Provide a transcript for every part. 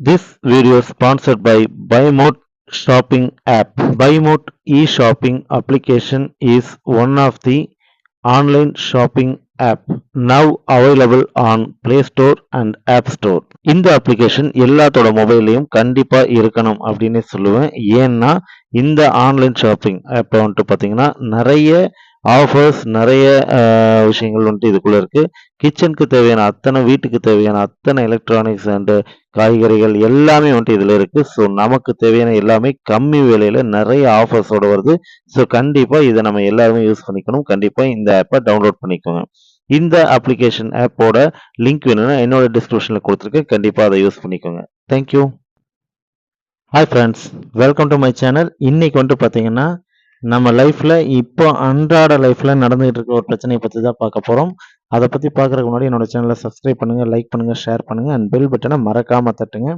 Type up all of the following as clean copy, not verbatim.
This video is sponsored by BuyMote shopping app. BuyMote e-shopping application is one of the online shopping app now available on Play Store and App Store. இந்த application எல்லாத்தோட மொபைல்லையும் கண்டிப்பா இருக்கணும் அப்படின்னு சொல்லுவேன். ஏன்னா இந்த online shopping ஆப்ப வந்துட்டு பார்த்தீங்கன்னா நிறைய ஆஃபர்ஸ் நிறைய விஷயங்கள் வந்துட்டு இதுக்குள்ள இருக்கு. கிச்சனுக்கு தேவையான அத்தனை வீட்டுக்கு தேவையான அத்தனை எலக்ட்ரானிக்ஸ் அண்ட் காய்கறிகள் எல்லாமே வந்துட்டு இதில் இருக்கு. ஸோ நமக்கு தேவையான எல்லாமே கம்மி விலையில நிறைய ஆஃபர்ஸோட வருது. ஸோ கண்டிப்பாக இதை நம்ம எல்லாருமே யூஸ் பண்ணிக்கணும். கண்டிப்பாக இந்த ஆப்பை டவுன்லோட் பண்ணிக்கோங்க. இந்த அப்ளிகேஷன் ஆப்போட லிங்க் வேணும்னா என்னோட டிஸ்கிரிப்ஷனில் கொடுத்துருக்கேன். கண்டிப்பாக அதை யூஸ் பண்ணிக்கோங்க. Thank you. Hi friends, welcome to my channel. இன்னைக்கு வந்துட்டு பார்த்தீங்கன்னா நம்ம லைஃப்ல இப்போ அன்றாட லைஃப்ல நடந்துகிட்டு இருக்க ஒரு பிரச்சனையை பற்றி தான் பார்க்க போகிறோம். அதை பற்றி பார்க்குறதுக்கு முன்னாடி என்னோட சேனலை சப்ஸ்கிரைப் பண்ணுங்க, லைக் பண்ணுங்க, ஷேர் பண்ணுங்க அண்ட் பெல் பட்டனை மறக்காம தட்டுங்க.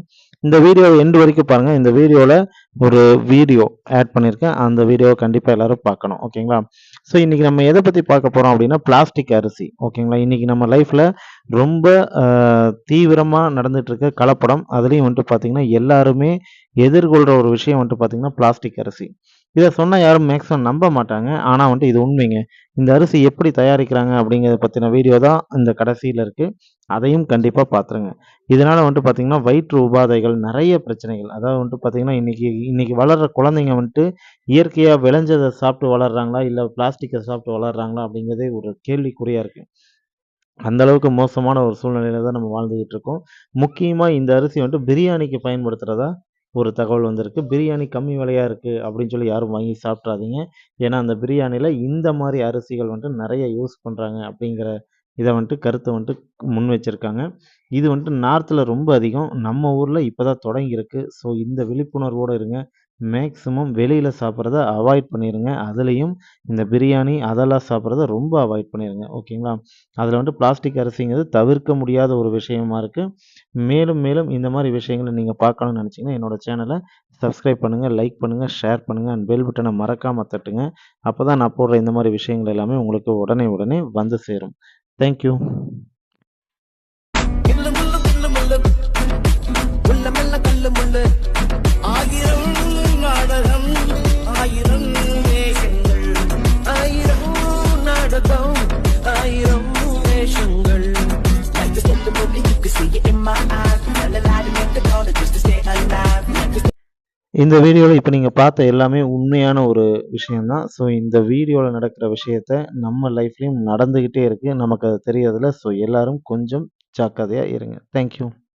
இந்த வீடியோ எண்டு வரைக்கும் பாருங்க. இந்த வீடியோவில் ஒரு வீடியோ ஆட் பண்ணியிருக்கேன். அந்த வீடியோவை கண்டிப்பாக எல்லாரும் பார்க்கணும். ஓகேங்களா? ஸோ இன்னைக்கு நம்ம எதை பற்றி பார்க்க போகிறோம் அப்படின்னா பிளாஸ்டிக் அரிசி. ஓகேங்களா? இன்னைக்கு நம்ம லைஃப்ல ரொம்ப தீவிரமாக நடந்துட்டு இருக்க கலப்படம். அதுலேயும் வந்துட்டு பார்த்தீங்கன்னா எல்லாருமே எதிர்கொள்கிற ஒரு விஷயம் வந்துட்டு பார்த்தீங்கன்னா பிளாஸ்டிக் அரிசி. இதை சொன்னால் யாரும் மேக்ஸிமம் நம்ப மாட்டாங்க. ஆனால் வந்துட்டு இது உண்மைங்க. இந்த அரிசி எப்படி தயாரிக்கிறாங்க அப்படிங்கிறத பற்றின வீடியோ தான் இந்த கடைசியில் இருக்குது. அதையும் கண்டிப்பாக பார்த்துருங்க. இதனால் வந்துட்டு பார்த்தீங்கன்னா வயிற்று உபாதைகள் நிறைய பிரச்சனைகள். அதாவது வந்துட்டு பார்த்தீங்கன்னா இன்னைக்கு வளர்கிற குழந்தைங்க வந்துட்டு இயற்கையாக விளைஞ்சதை சாப்பிட்டு வளர்றாங்களா இல்லை பிளாஸ்டிக்கை சாப்பிட்டு வளர்றாங்களா அப்படிங்கிறதே ஒரு கேள்விக்குறியாக இருக்குது. அந்த அளவுக்கு மோசமான ஒரு சூழ்நிலையில தான் நம்ம வாழ்ந்துகிட்டு இருக்கோம். முக்கியமா இந்த அரிசி வந்துட்டு பிரியாணிக்கு பயன்படுத்துறதா ஒரு தகவல் வந்திருக்கு. பிரியாணி கம்மி விலையா இருக்கு அப்படின்னு சொல்லி யாரும் வாங்கி சாப்பிட்றாதீங்க. ஏன்னா அந்த பிரியாணில இந்த மாரி அரிசிகள் வந்துட்டு நெறைய யூஸ் பண்றாங்க அப்படிங்கிற இத வந்துட்டு கருத்த வந்துட்டு முன் வச்சிருக்காங்க. இது வந்துட்டு நார்த்ல ரொம்ப அதிகம். நம்ம ஊர்ல இப்ப தான் தொடங்கியிருக்கு. ஸோ இந்த விழிப்புணர்வோட இருங்க. மேக்ஸிமம் வெளியில சாப்பிட்றத அவாய்ட் பண்ணிருங்க. அதுலயும் இந்த பிரியாணி அதெல்லாம் சாப்பிட்றத ரொம்ப அவாய்ட் பண்ணிருங்க. ஓகேங்களா? அதில வந்துட்டு பிளாஸ்டிக் அரிசிங்கிறது தவிர்க்க முடியாத ஒரு விஷயமா இருக்கு. மேலும் மேலும் இந்த மாரி விஷயங்கள நீங்க பார்க்கணும்னு நெனச்சீங்கன்னா, என்னோட சேனல சப்ஸ்கிரைப் பண்ணுங்க, லைக் பண்ணுங்க, ஷேர் பண்ணுங்க அண்ட் பெல் பட்டன மறக்காம தட்டுங்க. அப்பதான் நான் போடுற இந்த மாரி விஷயங்கள் எல்லாமே உங்களுக்கு உடனே உடனே வந்து சேரும். Thank you. கில்லு முள்ளு கில்லு முள்ளு முள்ள மெல்ல கல்லு முள்ளு ஆயிரம் நாடகம் ஆயிரம் வேஷங்கள் ஆயிரம் நாடகம் ஆயிரம் வேஷங்கள் Like the stepping movie, you can see it in my eyes. Tell a lie to make the call just to stay alive. இந்த வீடியோல இப்ப நீங்க பார்த்த எல்லாமே உண்மையான ஒரு விஷயம் தான். ஸோ இந்த வீடியோல நடக்கிற விஷயத்த நம்ம லைஃப்லயும் நடந்துகிட்டே இருக்கு. நமக்கு அது தெரியறதில்ல. ஸோ எல்லாரும் கொஞ்சம் ஜாக்கிரதையா இருங்க. Thank you.